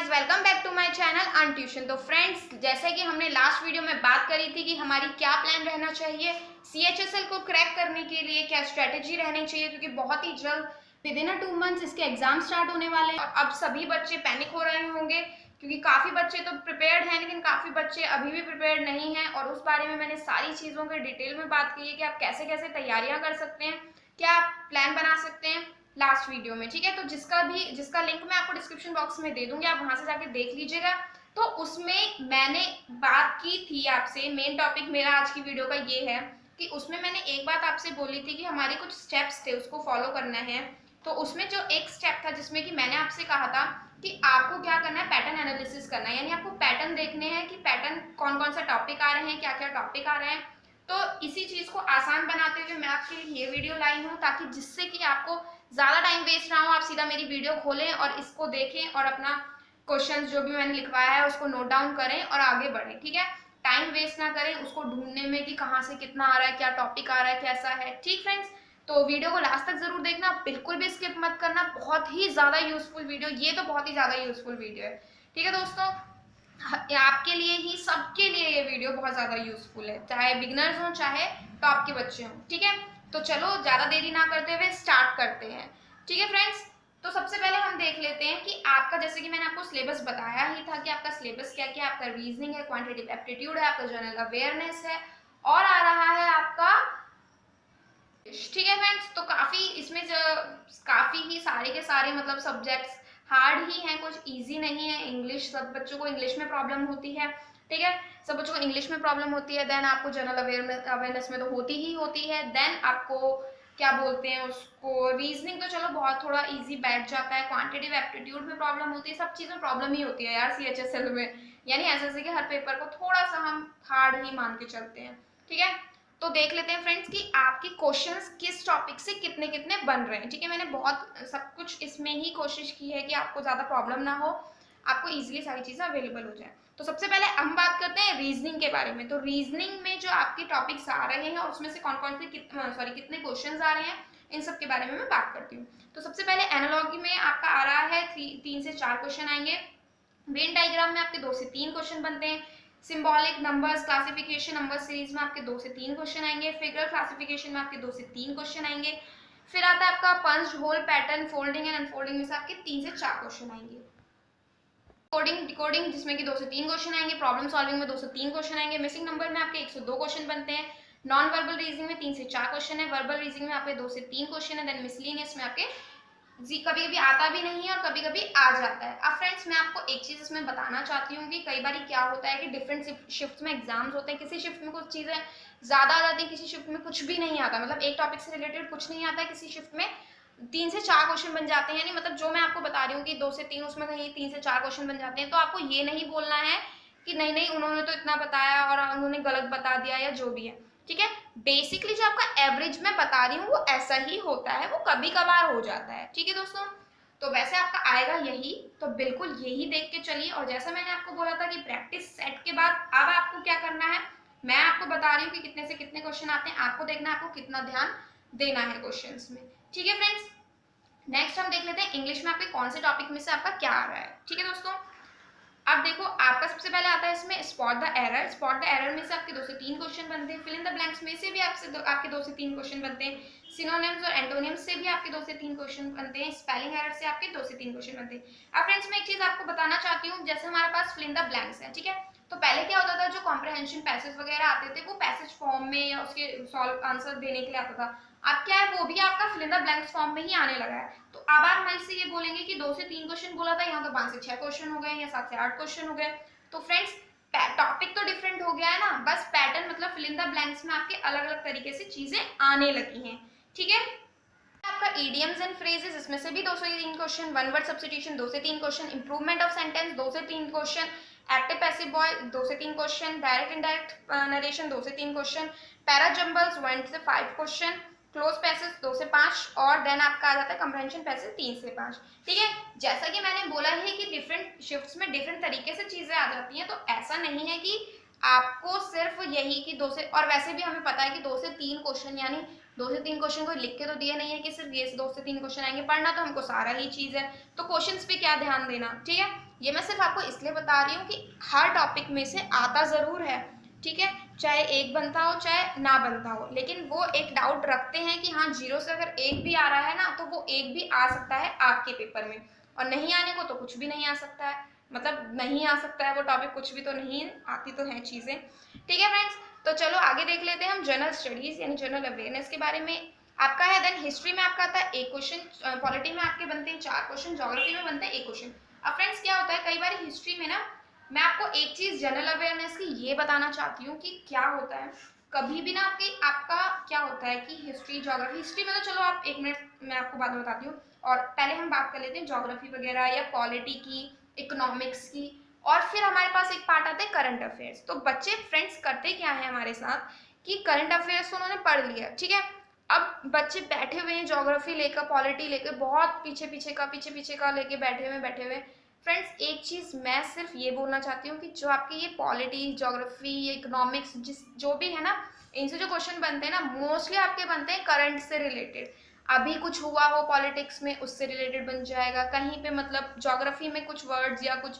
Guys, welcome back to my channel earn tuition. तो friends, जैसे कि हमने लास्ट वीडियो में बात करी थी कि हमारी क्या प्लान रहना चाहिए सीएचएसएल को क्रैक करने के लिए, क्या स्ट्रेटेजी रहनी चाहिए, क्योंकि बहुत ही जल्द विद इन 2 मंथ्स इसके एग्जाम स्टार्ट होने वाले हैं। और अब सभी बच्चे पैनिक हो रहे होंगे क्योंकि काफ़ी बच्चे तो प्रिपेयर्ड हैं लेकिन काफ़ी बच्चे अभी भी प्रिपेयर्ड नहीं हैं। और उस बारे में मैंने सारी चीज़ों के डिटेल में बात की है कि आप कैसे कैसे तैयारियां कर सकते हैं, क्या आप प्लान बना सकते हैं लास्ट वीडियो में। ठीक है, तो जिसका लिंक मैं आपको डिस्क्रिप्शन बॉक्स में दे दूंगी, आप वहां से जाके देख लीजिएगा। तो उसमें मैंने बात की थी आपसे, मेन टॉपिक मेरा आज की वीडियो का ये है कि उसमें मैंने एक बात आपसे बोली थी कि हमारे कुछ स्टेप्स थे उसको फॉलो करना है। तो उसमें जो एक स्टेप था जिसमें कि मैंने आपसे कहा था कि आपको क्या करना है, पैटर्न एनालिसिस करना है, यानी आपको पैटर्न देखने हैं कि पैटर्न कौन कौन सा टॉपिक आ रहे हैं, क्या क्या टॉपिक आ रहे हैं। तो इसी चीज को आसान बनाते हुए मैं आपके लिए ये वीडियो लाई हूँ ताकि जिससे कि आपको ज़्यादा टाइम वेस्ट ना हो, आप सीधा मेरी वीडियो खोलें और इसको देखें और अपना क्वेश्चंस जो भी मैंने लिखवाया है उसको नोट डाउन करें और आगे बढ़ें। ठीक है, टाइम वेस्ट ना करें उसको ढूंढने में कि कहाँ से कितना आ रहा है, क्या टॉपिक आ रहा है, कैसा है। ठीक फ्रेंड्स, तो वीडियो को लास्ट तक जरूर देखना, बिल्कुल भी स्किप मत करना। बहुत ही ज़्यादा यूजफुल वीडियो, ये तो बहुत ही ज़्यादा यूजफुल वीडियो है। ठीक है दोस्तों, आपके लिए ही, सबके लिए ये वीडियो बहुत ज़्यादा यूजफुल है, चाहे बिगनर्स हों चाहे टॉप के बच्चे हों। ठीक है, तो चलो ज़्यादा देरी ना करते हुए स्टार्ट करते हैं। ठीक है फ्रेंड्स, तो सबसे पहले हम देख लेते हैं कि आपका, जैसे कि मैंने आपको सिलेबस बताया ही था कि आपका सिलेबस क्या क्या, आपका रीजनिंग है, क्वांटिटेटिव एप्टीट्यूड है, आपका जनरल अवेयरनेस है और आ रहा है आपका। ठीक है फ्रेंड्स, तो काफ़ी इसमें काफ़ी ही सारे के सारे मतलब सब्जेक्ट्स हार्ड ही हैं, कुछ इजी नहीं है। इंग्लिश, सब बच्चों को इंग्लिश में प्रॉब्लम होती है। ठीक है, सब बच्चों को इंग्लिश में प्रॉब्लम होती है। देन आपको जनरल अवेयरनेस में तो होती ही होती है। देन आपको क्या बोलते हैं उसको, रीजनिंग तो चलो बहुत थोड़ा इजी बैठ जाता है। क्वांटिटेटिव एप्टीट्यूड में प्रॉब्लम होती है, सब चीज़ में प्रॉब्लम ही होती है यार सीएचएसएल में। यानी एसएससी के हर पेपर को थोड़ा सा हम हार्ड ही मान के चलते हैं। ठीक है, तो देख लेते हैं फ्रेंड्स कि आपके क्वेश्चंस किस टॉपिक से कितने कितने बन रहे हैं। ठीक है, मैंने बहुत सब कुछ इसमें ही कोशिश की है कि आपको ज़्यादा प्रॉब्लम ना हो, आपको इजीली सारी चीज़ें अवेलेबल हो जाए। तो सबसे पहले हम बात करते हैं रीजनिंग के बारे में। तो रीजनिंग में जो आपके टॉपिक्स आ रहे हैं और उसमें से कौन कौन से कितने क्वेश्चन आ रहे हैं, इन सब के बारे में मैं बात करती हूँ। तो सबसे पहले एनालॉजी में आपका आ रहा है 3 से 4 क्वेश्चन आएंगे। वेन डायग्राम में आपके 2 से 3 क्वेश्चन बनते हैं। Symbolic numbers classification number series में आपके 2 से 3 क्वेश्चन आएंगे। फिगर क्लासिफिकेशन में आपके 2 से 3 क्वेश्चन आएंगे। फिर आता है आपका punch hole pattern, folding and unfolding में से आपके 3 से 4 क्वेश्चन आएंगे। कोडिंग डिकोडिंग जिसमें कि 2 से 3 क्वेश्चन आएंगे। प्रॉब्लम सॉल्विंग में 2 से 3 क्वेश्चन आएंगे। मिसिंग नंबर में आपके 102 क्वेश्चन बनते हैं। नॉन वर्बल रीजनिंग में 3 से 4 क्वेश्चन है। वर्बल रीजनिंग में आपके 2 से 3 क्वेश्चन है। देन मिसलिनियस में आपके कभी कभी आता भी नहीं है और कभी कभी आ जाता है। अब फ्रेंड्स, मैं आपको एक चीज इसमें बताना चाहती हूँ कि कई बार क्या होता है कि डिफरेंट शिफ्ट में एग्जाम्स होते हैं। किसी शिफ्ट में कुछ चीजें ज्यादा आ जाती है, किसी शिफ्ट में कुछ भी नहीं आता, मतलब एक टॉपिक से रिलेटेड कुछ नहीं आता है। किसी शिफ्ट में 3 से 4 क्वेश्चन बन जाते हैं। यानी मतलब जो मैं आपको बता रही हूँ कि 2 से 3, उसमें कहीं 3 से 4 क्वेश्चन बन जाते हैं। तो आपको ये नहीं बोलना है कि नहीं नहीं उन्होंने तो इतना बताया और उन्होंने गलत बता दिया या जो भी है। ठीक है, बेसिकली जो आपका एवरेज मैं बता रही हूँ वो ऐसा ही होता है, वो कभी कभार हो जाता है। ठीक है दोस्तों, तो वैसे आपका आएगा यही, तो बिल्कुल यही देख के चलिए। और जैसा मैंने आपको बोला था कि प्रैक्टिस सेट के बाद अब आपको क्या करना है, मैं आपको बता रही हूँ कि कितने से कितने क्वेश्चन आते हैं, आपको देखना है आपको कितना ध्यान देना है क्वेश्चंस में। ठीक है फ्रेंड्स, नेक्स्ट हम देख लेते हैं इंग्लिश में आपके कौन से टॉपिक में से आपका क्या आ रहा है। ठीक है दोस्तों, अब देखो आपका सबसे पहले आता है इसमें spot the error. Spot the error में से आपके 2 से 3 क्वेश्चन बनते हैं। फिल इन द ब्लैंक्स में से भी आपके 2 से 3 क्वेश्चन बनते हैं। सिनोनिम्स और एंटोनिम्स से भी आपके 2 से 3 क्वेश्चन बनते हैं। स्पेलिंग एरर से आपके 2 से 3 क्वेश्चन बनते हैं। अब फ्रेंड्स, मैं एक चीज आपको बताना चाहती हूँ, जैसे हमारे पास फिल इन द ब्लैंक्स है। ठीक है, तो पहले क्या होता था, जो कॉम्प्रहेंशन पैसेज वगैरह आते थे वो पैसेज फॉर्म में या उसके सॉल्व आंसर देने के लिए आता था। अब क्या है, वो भी आपका fill in the blanks form में ही आने लगा है। तो अब आप मेरे से ये बोलेंगे कि 2 से 3 क्वेश्चन बोला था, यहाँ तो 5 से 6 क्वेश्चन हो गए या 7 से 8 क्वेश्चन हो गए। तो फ्रेंड्स, टॉपिक तो डिफरेंट हो गया है ना, बस पैटर्न मतलब फिल इन द ब्लैंक्स में आपके अलग अलग तरीके से चीजें आने लगी हैं। ठीक है, आपका इडियम्स एंड फ्रेजेस, इसमें से भी 2 से 3 क्वेश्चन। वन वर्ड सब्स्टिट्यूशन 2 से 3 क्वेश्चन। इंप्रूवमेंट ऑफ सेंटेंस 2 से 3 क्वेश्चन। एक्टिव पैसिव बॉय 2 से 3 क्वेश्चन। डायरेक्ट इनडायरेक्ट नरेशन 2 से 3 क्वेश्चन। पैरा जंबल्स 1 से 5 क्वेश्चन। क्लोज पैसेज 2 से 5 और देन आपका आ जाता है कंप्रहेंशन पैसेज 3 से 5। ठीक है, जैसा कि मैंने बोला है कि डिफरेंट शिफ्ट्स में डिफरेंट तरीके से चीजें आ जाती हैं, तो ऐसा नहीं है कि आपको सिर्फ यही कि 2 से, और वैसे भी हमें पता है कि 2 से 3 क्वेश्चन, यानी 2 से 3 क्वेश्चन कोई लिख के तो दिए नहीं है कि सिर्फ ये 2 से 3 क्वेश्चन आएंगे। पढ़ना तो हमको सारा ही चीज है, तो क्वेश्चंस पे क्या ध्यान देना। ठीक है, ये मैं सिर्फ आपको इसलिए बता रही हूँ कि हर टॉपिक में से आता ज़रूर है, ठीक है, चाहे एक बनता हो चाहे ना बनता हो, लेकिन वो एक डाउट रखते हैं कि हाँ जीरो से अगर एक भी आ रहा है ना तो वो एक भी आ सकता है आपके पेपर में, और नहीं आने को तो कुछ भी नहीं आ सकता है, मतलब नहीं आ सकता है वो टॉपिक, कुछ भी तो नहीं आती तो हैं चीज़ें। ठीक है फ्रेंड्स, तो चलो आगे देख लेते हैं हम जनरल स्टडीज़ यानी जनरल अवेयरनेस के बारे में आपका है। देन हिस्ट्री में आपका आता है एक क्वेश्चन, पॉलिटी में आपके बनते हैं 4 क्वेश्चन, ज्योग्राफी में बनते हैं 1 क्वेश्चन। अब फ्रेंड्स क्या होता है, कई बार हिस्ट्री में ना मैं आपको एक चीज जनरल अवेयरनेस की ये बताना चाहती हूँ कि क्या होता है, कभी भी ना आपका क्या होता है कि हिस्ट्री ज्योग्राफी, हिस्ट्री में तो चलो आप 1 मिनट मैं आपको बाद में बताती हूँ, और पहले हम बात कर लेते हैं ज्योग्राफी वगैरह या पॉलिटी की, इकोनॉमिक्स की, और फिर हमारे पास एक पार्ट आता है करंट अफेयर्स। तो बच्चे फ्रेंड्स करते क्या है हमारे साथ कि करंट अफेयर्स तो उन्होंने पढ़ लिया, ठीक है, अब बच्चे बैठे हुए हैं ज्योग्राफी लेकर पॉलिटी लेकर, बहुत पीछे पीछे का लेके बैठे हुए। फ्रेंड्स एक चीज़ मैं सिर्फ ये बोलना चाहती हूँ कि जो आपके ये पॉलिटी ज्योग्राफी इकोनॉमिक्स जिस जो भी है ना, इनसे जो क्वेश्चन बनते हैं ना मोस्टली आपके बनते हैं करंट से रिलेटेड। अभी कुछ हुआ हो पॉलिटिक्स में उससे रिलेटेड बन जाएगा, कहीं पे मतलब ज्योग्राफी में कुछ वर्ड्स या कुछ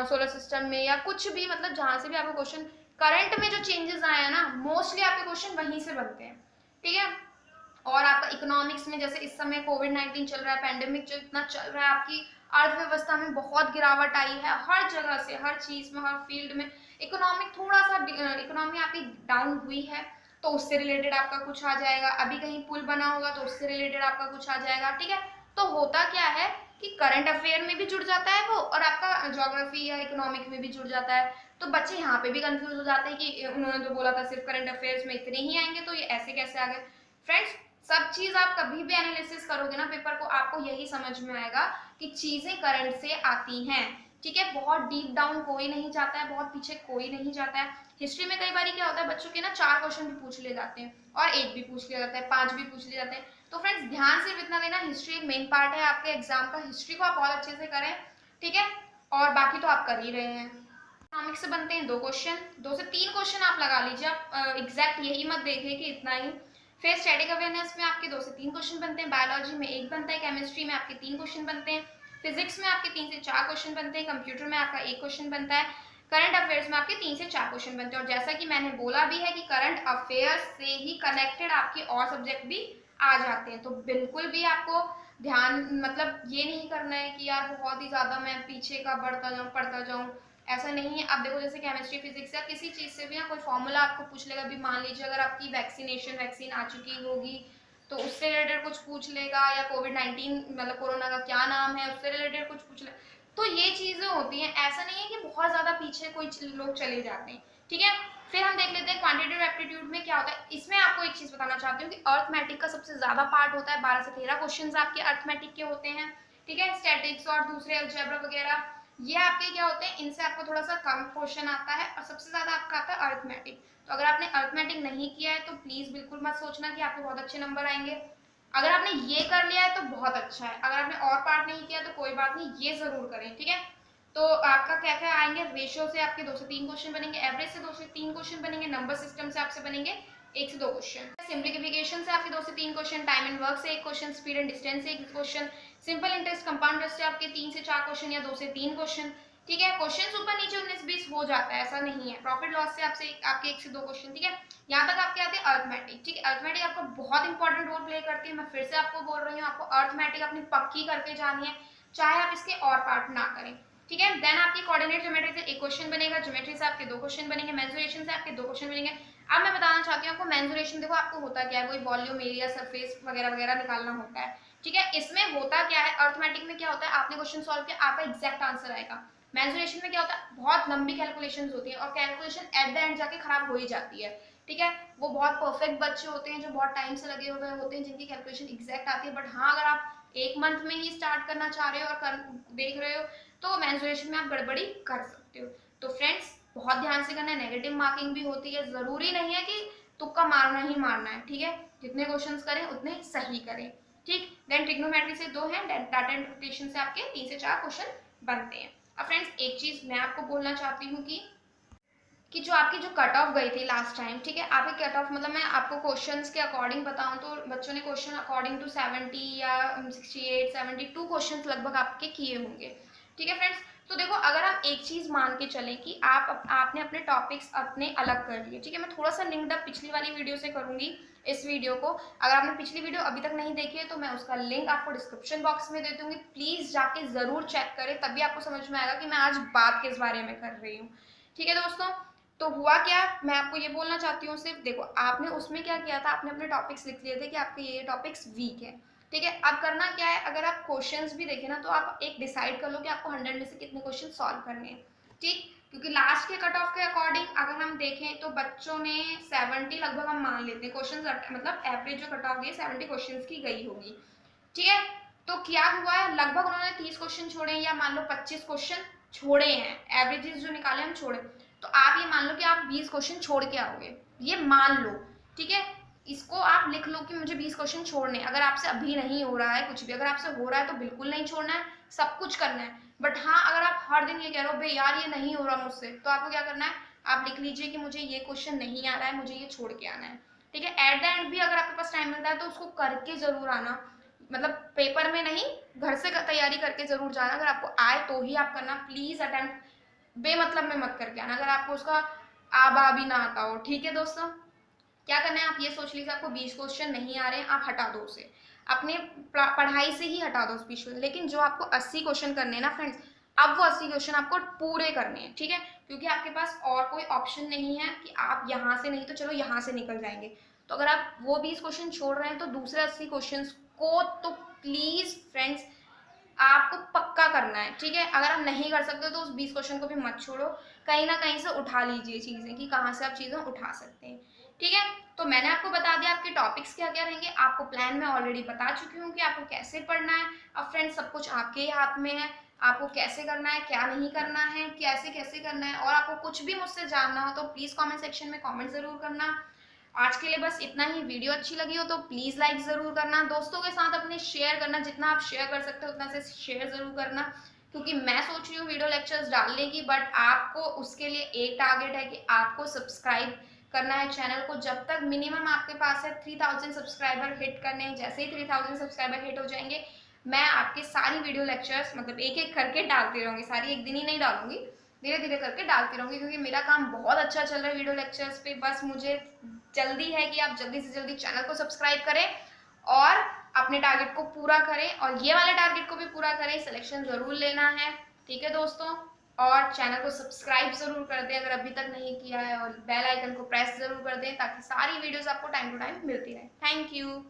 सोलर सिस्टम में या कुछ भी, मतलब जहाँ से भी आपको क्वेश्चन करंट में जो चेंजेस आए हैं ना मोस्टली आपके क्वेश्चन वहीं से बनते हैं, ठीक है। और आपका इकोनॉमिक्स में जैसे इस समय कोविड-19 चल रहा है, पैंडेमिक जो इतना चल रहा है, आपकी अर्थव्यवस्था में बहुत गिरावट आई है, हर जगह से हर चीज में हर फील्ड में इकोनॉमिक थोड़ा सा इकोनॉमी आपकी डाउन हुई है तो उससे रिलेटेड आपका कुछ आ जाएगा, अभी कहीं पुल बना होगा तो उससे रिलेटेड आपका कुछ आ जाएगा, ठीक है। तो होता क्या है कि करंट अफेयर में भी जुड़ जाता है वो और आपका ज्योग्राफी या इकोनॉमिक में भी जुड़ जाता है। तो बच्चे यहाँ पे भी कंफ्यूज हो जाते हैं कि उन्होंने तो बोला था सिर्फ करंट अफेयर्स में इतने ही आएंगे तो ये ऐसे कैसे आ गए। फ्रेंड्स सब चीज आप कभी भी एनालिसिस करोगे ना पेपर को, आपको यही समझ में आएगा कि चीजें करंट से आती हैं, ठीक है, बहुत डीप डाउन कोई नहीं जाता है, बहुत पीछे कोई नहीं जाता है। हिस्ट्री में कई बार क्या होता है बच्चों के ना 4 क्वेश्चन भी पूछ ले जाते हैं और 1 भी पूछ लिया जाता है, 5 भी पूछ लिए जाते हैं। तो फ्रेंड्स ध्यान सिर्फ इतना देना, हिस्ट्री एक मेन पार्ट है आपके एग्जाम का, हिस्ट्री को आप बहुत अच्छे से करें, ठीक है, और बाकी तो आप कर ही रहे हैं। इकोनॉमिक्स से बनते हैं 2 क्वेश्चन, 2 से 3 क्वेश्चन आप लगा लीजिए, आप एग्जैक्ट यही मत देखिए कि इतना ही। फिर स्टैटिक अवेयरनेस में आपके 2 से 3 क्वेश्चन बनते हैं, बायोलॉजी में 1 बनता है, केमिस्ट्री में आपके 3 क्वेश्चन बनते हैं, फिजिक्स में आपके 3 से 4 क्वेश्चन बनते हैं, कंप्यूटर में आपका 1 क्वेश्चन बनता है, करंट अफेयर्स में आपके 3 से 4 क्वेश्चन बनते हैं। और जैसा कि मैंने बोला भी है कि करंट अफेयर्स से ही कनेक्टेड आपके और सब्जेक्ट भी आ जाते हैं, तो बिल्कुल भी आपको ध्यान मतलब ये नहीं करना है कि यार बहुत ही ज्यादा मैं पीछे का बढ़ता जाऊँ पढ़ता जाऊँ, ऐसा नहीं है। अब देखो जैसे केमिस्ट्री फिजिक्स या किसी चीज से भी ना कोई फॉर्मूला आपको पूछ लेगा, अभी मान लीजिए अगर आपकी वैक्सीन आ चुकी होगी तो उससे रिलेटेड कुछ पूछ लेगा, या कोविड-19 मतलब कोरोना का क्या नाम है उससे रिलेटेड कुछ पूछ ले, तो ये चीजें होती हैं, ऐसा नहीं है कि बहुत ज्यादा पीछे कोई लोग चले जाते हैं, ठीक है। फिर हम देख लेते हैं क्वांटिटेटिव एप्टीट्यूड में क्या होता है। इसमें आपको एक चीज बताना चाहती हूँ कि अर्थमेटिक का सबसे ज्यादा पार्ट होता है, 12 से 13 क्वेश्चन आपके अर्थमेटिक के होते हैं, ठीक है। स्टैटिक्स और दूसरे अलजेब्रा वगैरह ये आपके क्या होते हैं, इनसे आपको थोड़ा सा कम क्वेश्चन आता है, और सबसे ज्यादा आपका आता है अर्थमेटिक। तो अगर आपने अर्थमेटिक नहीं किया है तो प्लीज बिल्कुल मत सोचना कि आपके बहुत अच्छे नंबर आएंगे, अगर आपने ये कर लिया है तो बहुत अच्छा है, अगर आपने और पार्ट नहीं किया तो कोई बात नहीं, ये जरूर करें, ठीक है। तो आपका क्या क्या आएंगे, रेशियो से आपके 2 से 3 क्वेश्चन बनेंगे, एवरेज से 2 से 3 क्वेश्चन बनेंगे, नंबर सिस्टम से आपसे बनेंगे 1 से 2 क्वेश्चन, सिंप्लीफिकेशन से आपके 2 से 3 क्वेश्चन, टाइम एंड वर्क से 1 क्वेश्चन, स्पीड एंड डिस्टेंस से 1 question, simple interest compound interest से आपके 3 से 4 क्वेश्चन या 2 से 3 क्वेश्चन, ठीक है। क्वेश्चन ऊपर नीचे 19-20 हो जाता है, ऐसा नहीं है। प्रॉफिट लॉस से आपसे आपके 1 से 2 क्वेश्चन, ठीक है। यहाँ तक आपके आते हैं अर्थमेटिक, ठीक है। अर्थमेटिक आपका बहुत इंपॉर्टेंट रोल प्ले करती है, मैं फिर से आपको बोल रही हूँ, आपको अर्थमेटिक अपनी पक्की करके जानी है, चाहे आप इसके और पार्ट ना करें, ठीक है। देन आपकी कोऑर्डिनेट ज्योमेट्री से 1 क्वेश्चन बनेगा, ज्योमेट्री से आपके 2 क्वेश्चन बनेंगे, मेंसुरेशन से आपके 2 क्वेश्चन बनेंगे। अब मैं बताना चाहती हूँ आपको मेंसुरेशन, देखो आपको होता क्या है, कोई वॉल्यूम एरिया सरफेस वगैरह वगैरह निकालना होता है, ठीक है। इसमें होता क्या है, अर्थमेटिक में क्या होता है, आपने क्वेश्चन सॉल्व किया आपका एग्जैक्ट आंसर आएगा। मेंसुरेशन में क्या होता है, बहुत लंबी कैलकुलेशंस होती है और कैलकुलेशन एट द एंड जाके खराब हो ही जाती है, ठीक है। वो बहुत परफेक्ट बच्चे होते हैं जो बहुत टाइम से लगे हुए होते हैं जिनकी कैलकुलेशन एग्जैक्ट आती है, बट हाँ अगर आप 1 मंथ में ही स्टार्ट करना चाह रहे हो और देख रहे हो तो मेंसुरेशन में आप गड़बड़ी कर सकते हो। तो फ्रेंड्स बहुत ध्यान से करना है, नेगेटिव मार्किंग भी होती है, जरूरी नहीं है कि तुक्का मारना ही मारना है, ठीक है। जितने क्वेश्चंस करें उतने सही करें, ठीक। देन ट्रिग्नोमेट्री से 2 है, देन डाटा इंटरप्रिटेशन से आपके 3 से 4 क्वेश्चन बनते हैं। अब फ्रेंड्स एक चीज मैं आपको बोलना चाहती हूँ कि जो आपकी जो कट ऑफ गई थी लास्ट टाइम, ठीक है, आपकी कट ऑफ मतलब मैं आपको क्वेश्चंस के अकॉर्डिंग बताऊं तो बच्चों ने क्वेश्चन अकॉर्डिंग टू 70 या 68 72 क्वेश्चंस लगभग आपके किए होंगे, ठीक है फ्रेंड्स। तो देखो, अगर आप एक चीज मान के चलें कि आपने अपने टॉपिक्स अपने अलग कर लिए, ठीक है। मैं थोड़ा सा लिंक्ड अप पिछली वाली वीडियो से करूंगी इस वीडियो को। अगर आपने पिछली वीडियो अभी तक नहीं देखी है तो मैं उसका लिंक आपको डिस्क्रिप्शन बॉक्स में दे दूंगी, प्लीज जाके जरूर चेक करें, तभी आपको समझ में आएगा कि मैं आज बात किस बारे में कर रही हूँ। ठीक है दोस्तों, तो हुआ क्या, मैं आपको ये बोलना चाहती हूँ सिर्फ, देखो आपने उसमें क्या किया था, आपने अपने टॉपिक्स लिख लिए थे कि आपके ये टॉपिक्स वीक है, ठीक है। अब करना क्या है, अगर आप क्वेश्चंस भी देखें ना तो आप एक डिसाइड कर लो कि आपको 100 में से कितने क्वेश्चन सॉल्व करने हैं, ठीक। क्योंकि लास्ट के कट ऑफ के अकॉर्डिंग अगर हम देखें तो बच्चों ने 70 लगभग हम मान लेते हैं क्वेश्चन, मतलब एवरेज जो कट ऑफ गई 70 क्वेश्चन की गई होगी, ठीक है। तो क्या हुआ है, लगभग उन्होंने 30 क्वेश्चन छोड़े या मान लो 25 क्वेश्चन छोड़े हैं, एवरेजेस जो निकाले हम छोड़े, तो आप ये मान लो कि आप 20 क्वेश्चन छोड़ के आओगे, ये मान लो, ठीक है। इसको आप लिख लो कि मुझे 20 क्वेश्चन छोड़ने, अगर आपसे अभी नहीं हो रहा है कुछ भी, अगर आपसे हो रहा है तो बिल्कुल नहीं छोड़ना है, सब कुछ करना है। बट हाँ, अगर आप हर दिन ये कह रहे हो भाई यार ये नहीं हो रहा मुझसे, तो आपको क्या करना है, आप लिख लीजिए कि मुझे ये क्वेश्चन नहीं आ रहा है, मुझे ये छोड़ के आना है, ठीक है। एट द एंड भी अगर आपके पास टाइम मिलता है तो उसको करके जरूर आना, मतलब पेपर में नहीं, घर से तैयारी करके जरूर जाना, अगर आपको आए तो ही आप करना, प्लीज अटेम्प्ट बेमतलब में मत करके आना, अगर आपको उसका आबा भी ना आता हो, ठीक है दोस्तों। क्या करना है, आप ये सोच लीजिए आपको 20 क्वेश्चन नहीं आ रहे हैं, आप हटा दो उसे, अपने पढ़ाई से ही हटा दो उस 20 क्वेश्चन, लेकिन जो आपको 80 क्वेश्चन करने हैं ना फ्रेंड्स, अब वो 80 क्वेश्चन आपको पूरे करने हैं, ठीक है। क्योंकि आपके पास और कोई ऑप्शन नहीं है कि आप यहाँ से नहीं तो चलो यहाँ से निकल जाएंगे, तो अगर आप वो 20 क्वेश्चन छोड़ रहे हैं तो दूसरे 80 क्वेश्चन को तो प्लीज फ्रेंड्स आपको पक्का करना है, ठीक है। अगर आप नहीं कर सकते तो उस 20 क्वेश्चन को भी मत छोड़ो, कहीं ना कहीं से उठा लीजिए चीजें कि कहाँ से आप चीजें उठा सकते हैं, ठीक है। तो मैंने आपको बता दिया आपके टॉपिक्स क्या क्या रहेंगे, आपको प्लान में ऑलरेडी बता चुकी हूँ कि आपको कैसे पढ़ना है। अब फ्रेंड्स सब कुछ आपके ही हाथ में है, आपको कैसे करना है, क्या नहीं करना है, कैसे कैसे करना है, और आपको कुछ भी मुझसे जानना हो तो प्लीज कॉमेंट सेक्शन में कॉमेंट जरूर करना। आज के लिए बस इतना ही, वीडियो अच्छी लगी हो तो प्लीज लाइक जरूर करना, दोस्तों के साथ अपने शेयर करना, जितना आप शेयर कर सकते हो उतना से शेयर जरूर करना, क्योंकि मैं सोच रही हूँ वीडियो लेक्चर्स डालने की, बट आपको उसके लिए एक टारगेट है कि आपको सब्सक्राइब करना है चैनल को, जब तक मिनिमम आपके पास है 3000 सब्सक्राइबर हिट करने हैं, जैसे ही 3000 सब्सक्राइबर हिट हो जाएंगे मैं आपके सारी वीडियो लेक्चर्स मतलब एक एक करके डालती रहूंगी, सारी एक दिन ही नहीं डालूंगी, धीरे धीरे करके डालती रहूंगी, क्योंकि मेरा काम बहुत अच्छा चल रहा है वीडियो लेक्चर्स पे। बस मुझे जल्दी है कि आप जल्दी से जल्दी चैनल को सब्सक्राइब करें और अपने टारगेट को पूरा करें, और ये वाले टारगेट को भी पूरा करें, सिलेक्शन जरूर लेना है, ठीक है दोस्तों। और चैनल को सब्सक्राइब जरूर कर दें अगर अभी तक नहीं किया है, और बेल आइकन को प्रेस जरूर कर दें ताकि सारी वीडियोस आपको टाइम टू टाइम मिलती रहे। Thank you.